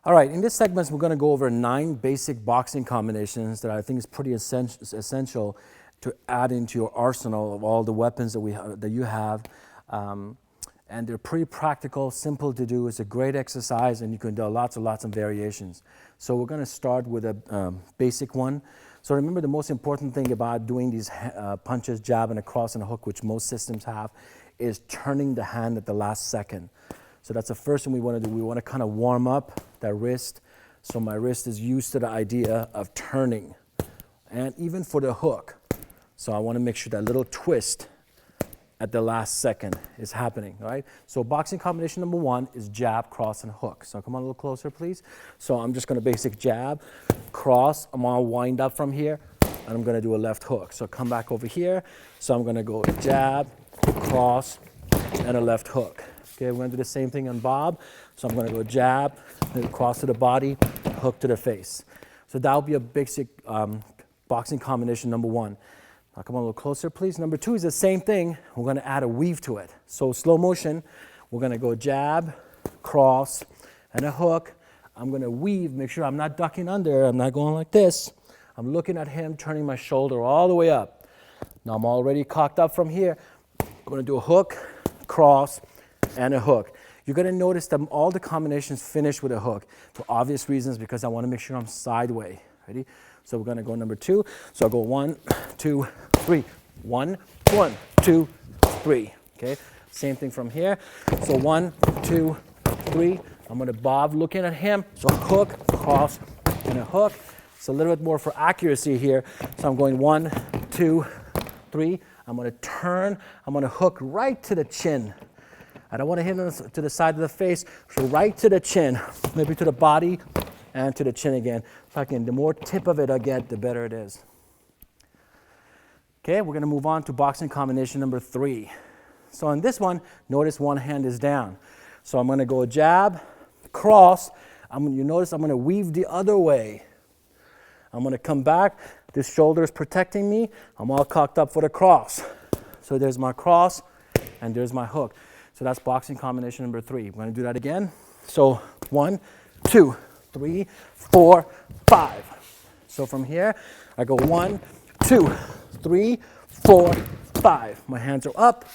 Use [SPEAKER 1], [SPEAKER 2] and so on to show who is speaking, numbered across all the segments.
[SPEAKER 1] All right, in this segment, we're going to go over 9 basic boxing combinations that I think is pretty essential to add into your arsenal of all the weapons that you have. And they're pretty practical, simple to do. It's a great exercise, and you can do lots and lots of variations. So we're going to start with a basic one. So remember, the most important thing about doing these punches, jab and a cross and a hook, which most systems have, is turning the hand at the last second. So that's the first thing we want to do. We want to kind of warm up that wrist. So my wrist is used to the idea of turning. And even for the hook. So I want to make sure that little twist at the last second is happening, right? So boxing combination number 1 is jab, cross, and hook. So come on a little closer, please. So I'm just going to basic jab, cross. I'm going to wind up from here, and I'm going to do a left hook. So come back over here. So I'm going to go jab, cross, and a left hook. Okay, we're going to do the same thing on Bob. So I'm going to go jab, then cross to the body, hook to the face. So that will be a basic boxing combination number 1. Now come on a little closer, please. Number 2 is the same thing. We're going to add a weave to it. So slow motion, we're going to go jab, cross, and a hook. I'm going to weave, make sure I'm not ducking under. I'm not going like this. I'm looking at him, turning my shoulder all the way up. Now I'm already cocked up from here. I'm going to do a hook, cross, and a hook. You're going to notice that all the combinations finish with a hook for obvious reasons, because I want to make sure I'm sideways. Ready? So we're going to go number 2. So I'll go 1, 2, 3. 1, 1, 2, 3. Okay? Same thing from here. So 1, 2, 3. I'm going to bob looking at him. So hook, cross, and a hook. It's a little bit more for accuracy here. So I'm going 1, 2, 3. I'm going to turn. I'm going to hook right to the chin. I don't want to hit him to the side of the face. So right to the chin, maybe to the body, and to the chin again. The more tip of it I get, the better it is. Okay, we're going to move on to boxing combination number 3. So on this one, notice one hand is down. So I'm going to go jab, cross. You notice I'm going to weave the other way. I'm going to come back. This shoulder is protecting me. I'm all cocked up for the cross. So there's my cross, and there's my hook. So that's boxing combination number 3. We're going to do that again. So 1, 2, 3, 4, 5. So from here, I go 1, 2, 3, 4, 5. My hands are up.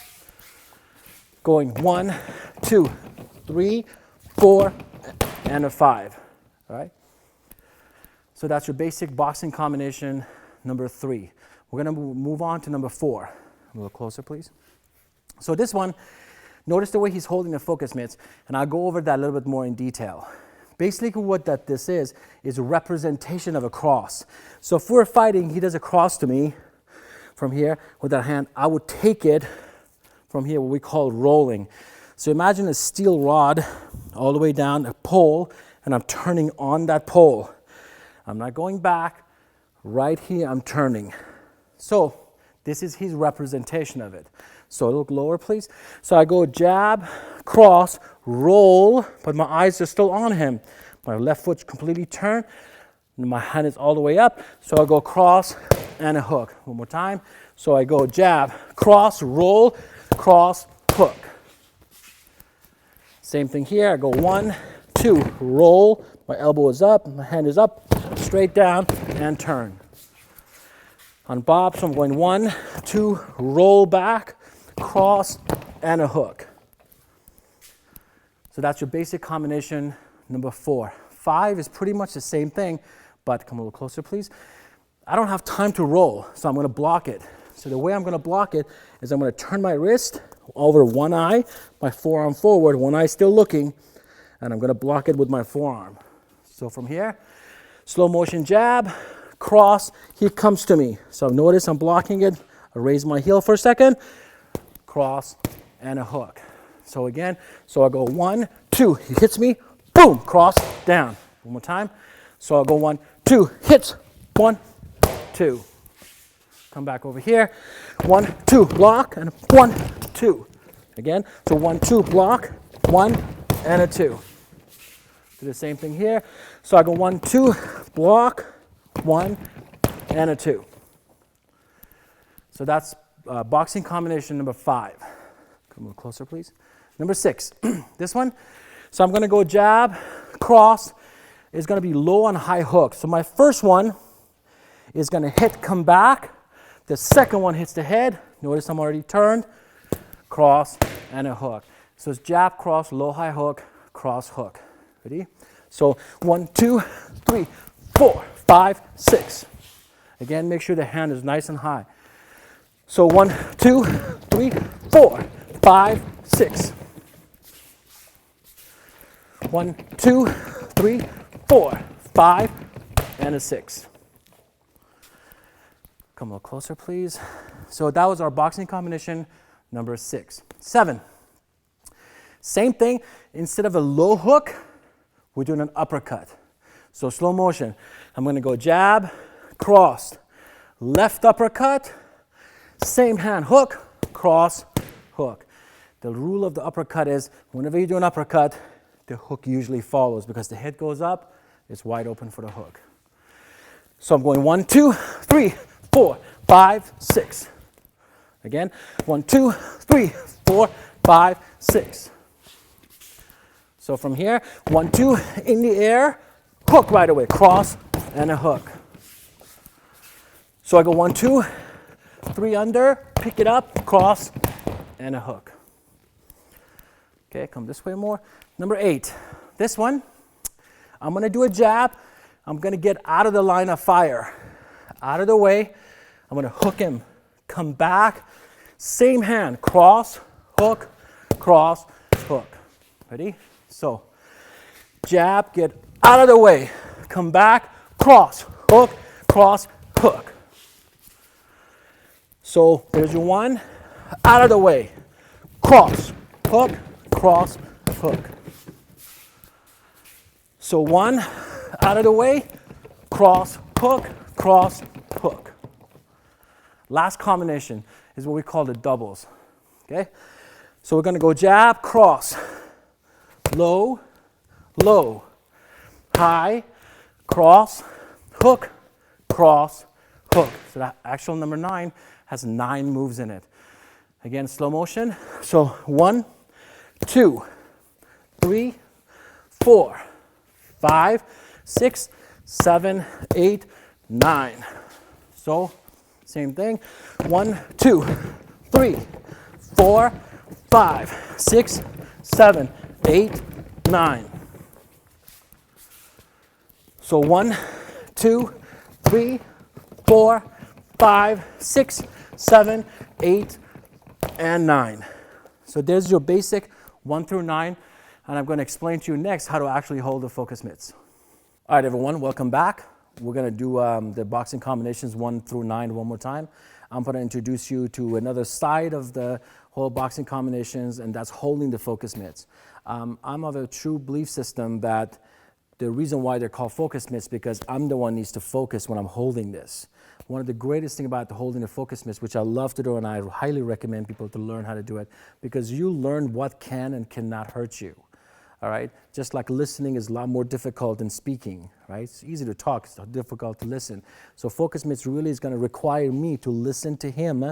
[SPEAKER 1] Going 1, 2, 3, 4, and a 5. All right? So that's your basic boxing combination number 3. We're going to move on to number 4. A little closer, please. So this one, notice the way he's holding the focus mitts, and I'll go over that a little bit more in detail. Basically what this is a representation of a cross. So if we're fighting, he does a cross to me from here with that hand. I would take it from here, what we call rolling. So imagine a steel rod all the way down a pole, and I'm turning on that pole. I'm not going back. Right here, I'm turning. So this is his representation of it. So look lower, please. So I go jab, cross, roll, but my eyes are still on him. My left foot's completely turned. My hand is all the way up. So I go cross and a hook. One more time. So I go jab, cross, roll, cross, hook. Same thing here. I go 1, 2, roll. My elbow is up. My hand is up, straight down, and turn. On Bob, so I'm going 1, 2, roll back, cross, and a hook. So that's your basic combination number 4. 5 is pretty much the same thing, but come a little closer, please. I don't have time to roll, so I'm going to block it. So the way I'm going to block it is I'm going to turn my wrist over one eye, my forearm forward, one eye still looking, and I'm going to block it with my forearm. So from here, slow motion jab, cross, he comes to me. So notice I'm blocking it. I raise my heel for a second, cross, and a hook. So again, so I go 1, 2, he hits me, boom, cross, down. One more time. So I'll go 1, 2, hits, 1, 2. Come back over here, 1, 2, block, and 1, 2. Again, so 1, 2, block, 1, and a 2. Do the same thing here. So I go 1, 2, block, 1, and a 2. So that's boxing combination number 5. Come a little closer, please. Number 6, this one. So I'm going to go jab, cross, is going to be low and high hook. So my first one is going to hit, come back. The second one hits the head. Notice I'm already turned, cross, and a hook. So it's jab, cross, low, high hook, cross, hook. Ready? So 1, 2, 3, 4, 5, 6. Again, make sure the hand is nice and high. So 1, 2, 3, 4, 5, 6. 1, 2, 3, 4, 5, and a 6. Come a little closer, please. So that was our boxing combination number 6. 7. Same thing. Instead of a low hook, we're doing an uppercut. So slow motion. I'm going to go jab, cross, left uppercut, same hand, hook, cross, hook. The rule of the uppercut is whenever you do an uppercut, the hook usually follows because the head goes up, it's wide open for the hook. So I'm going 1, 2, 3, 4, 5, 6. Again, 1, 2, 3, 4, 5, 6. So from here, 1, 2, in the air, hook right away, cross, and a hook. So I go 1, 2, 3 under, pick it up, cross, and a hook. Okay, come this way more. Number 8, this one, I'm going to do a jab. I'm going to get out of the line of fire. Out of the way, I'm going to hook him, come back, same hand, cross, hook, hook. Ready? So, jab, get out of the way, come back, cross, hook, hook. So, there's your one, out of the way, cross, hook, hook. So 1, out of the way, cross, hook, hook. Last combination is what we call the doubles. Okay? So we're going to go jab, cross, low, low, high, cross, hook. So that actual number 9 has 9 moves in it. Again, slow motion. So 1, 2, 3, 4, 5, 6, 7, 8, 9. So same thing. 1, 2, 3, 4, 5, 6, 7, 8, 9. So 1, 2, 3, 4, 5, 6, 7, 8, and 9. So there's your basic 1 through 9, and I'm going to explain to you next how to actually hold the focus mitts. All right, everyone, welcome back. We're going to do the boxing combinations 1 through 9 one more time. I'm going to introduce you to another side of the whole boxing combinations, and that's holding the focus mitts. I'm of a true belief system that the reason why they're called focus mitts because I'm the one who needs to focus when I'm holding this. One of the greatest things about holding the focus mitts, which I love to do, and I highly recommend people to learn how to do it, because you learn what can and cannot hurt you. All right? Just like listening is a lot more difficult than speaking, right? It's easy to talk, it's difficult to listen. So focus mitts really is going to require me to listen to him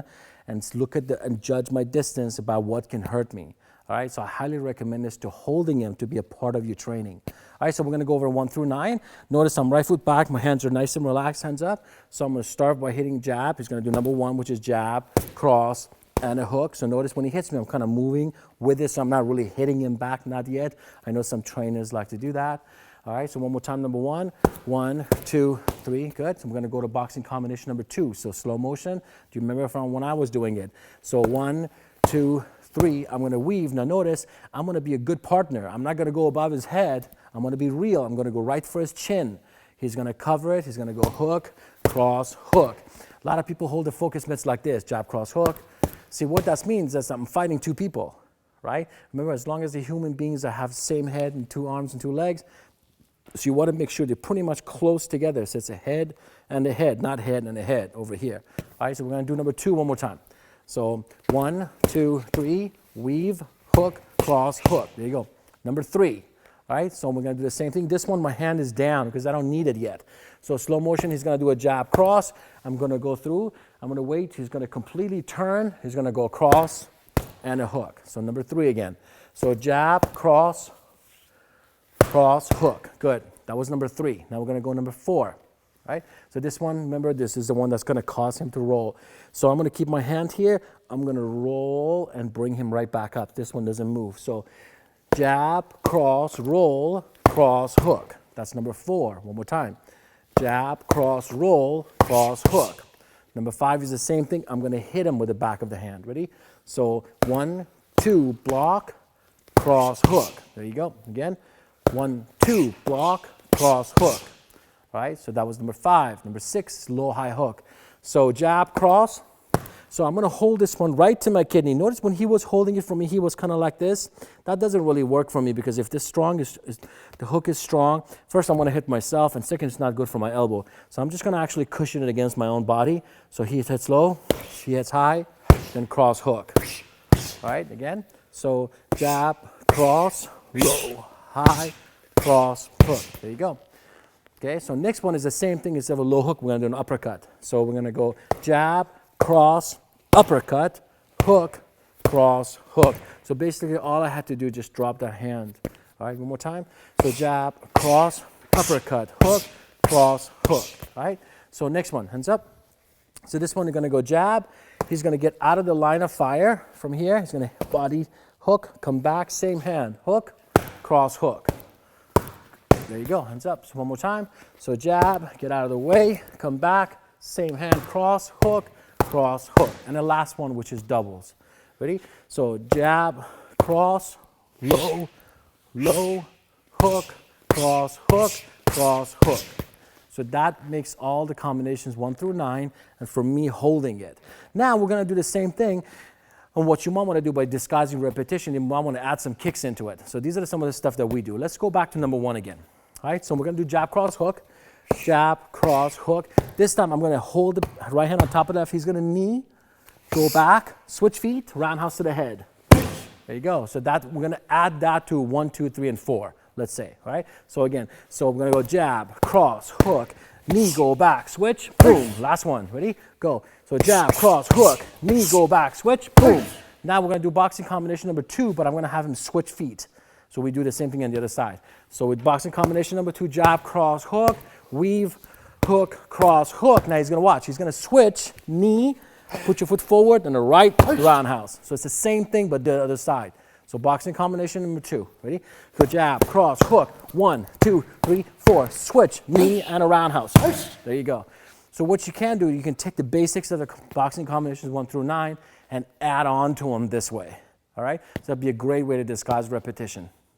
[SPEAKER 1] and look at and judge my distance about what can hurt me. All right? So I highly recommend this to holding him to be a part of your training. All right, so we're going to go over 1 through 9. Notice I'm right foot back, my hands are nice and relaxed, hands up. So I'm going to start by hitting jab. He's going to do number 1, which is jab, cross, and a hook. So notice when he hits me, I'm kind of moving with it, so I'm not really hitting him back, not yet. I know some trainers like to do that. All right, so one more time, number 1. 1, 2, 3, good. So I'm going to go to boxing combination number 2. So slow motion. Do you remember from when I was doing it? So 1, 2, 3, I'm going to weave. Now notice, I'm going to be a good partner. I'm not going to go above his head. I'm going to be real. I'm going to go right for his chin. He's going to cover it. He's going to go hook, cross, hook. A lot of people hold the focus mitts like this, jab, cross, hook. See, what that means is that I'm fighting 2 people, right? Remember, as long as the human beings that have the same head and 2 arms and 2 legs, so you want to make sure they're pretty much close together. So it's a head and a head, not head and a head over here. All right, so we're going to do number 2 one more time. So 1, 2, 3, weave, hook, cross, hook. There you go. Number 3. All right, so we're going to do the same thing. This one, my hand is down because I don't need it yet. So slow motion, he's going to do a jab cross. I'm going to go through. I'm going to wait. He's going to completely turn. He's going to go across and a hook. So number 3 again. So jab, cross, hook. Good. That was number 3. Now we're going to go number 4. Right? So this one, remember, this is the one that's going to cause him to roll. So I'm going to keep my hand here. I'm going to roll and bring him right back up. This one doesn't move. So jab, cross, roll, cross, hook. That's number 4. One more time. Jab, cross, roll, cross, hook. Number 5 is the same thing. I'm going to hit him with the back of the hand. Ready? So 1, 2, block, cross, hook. There you go. Again. 1, 2, block, cross, hook. Right? So that was number 5. Number 6, low, high hook. So jab, cross. So I'm going to hold this one right to my kidney. Notice when he was holding it for me, he was kind of like this. That doesn't really work for me because if this the hook is strong, first I'm going to hit myself, and second, it's not good for my elbow. So I'm just going to actually cushion it against my own body. So he hits low, he hits high, then cross hook. All right, again. So jab, cross, low, high, cross, hook. There you go. Okay, so next one is the same thing. Instead of a low hook, we're going to do an uppercut. So we're going to go jab, cross, uppercut, hook, cross, hook. So basically all I had to do is just drop that hand. All right, one more time. So jab, cross, uppercut, hook, cross, hook. All right, so next one, hands up. So this one, you're going to go jab. He's going to get out of the line of fire from here. He's going to body, hook, come back, same hand, hook, cross, hook. There you go, hands up. So one more time. So jab, get out of the way, come back, same hand, cross, hook, cross, hook. And the last one, which is doubles. Ready? So jab, cross, low, low, hook, cross, hook, cross, hook. So that makes all the combinations 1 through 9, and for me holding it. Now we're going to do the same thing. And what you might want to do by disguising repetition, you might want to add some kicks into it. So these are some of the stuff that we do. Let's go back to number 1 again. All right, so we're going to do jab, cross, hook, jab, cross, hook. This time I'm going to hold the right hand on top of the left. He's going to knee, go back, switch feet, roundhouse to the head. There you go. So that we're going to add that to 1, 2, 3, and 4, let's say. All right, so again, so we're going to go jab, cross, hook, knee, go back, switch, boom. Last one, ready? Go. So jab, cross, hook, knee, go back, switch, boom. Now we're going to do boxing combination number 2, but I'm going to have him switch feet. So we do the same thing on the other side. So with boxing combination number 2, jab, cross, hook, weave, hook, cross, hook. Now he's going to watch. He's going to switch, knee, put your foot forward, and a right roundhouse. So it's the same thing, but the other side. So boxing combination number 2. Ready? Go jab, cross, hook. 1, 2, 3, 4. Switch, knee, and a roundhouse. There you go. So what you can do, you can take the basics of the boxing combinations 1 through 9 and add on to them this way. All right? So that'd be a great way to disguise repetition.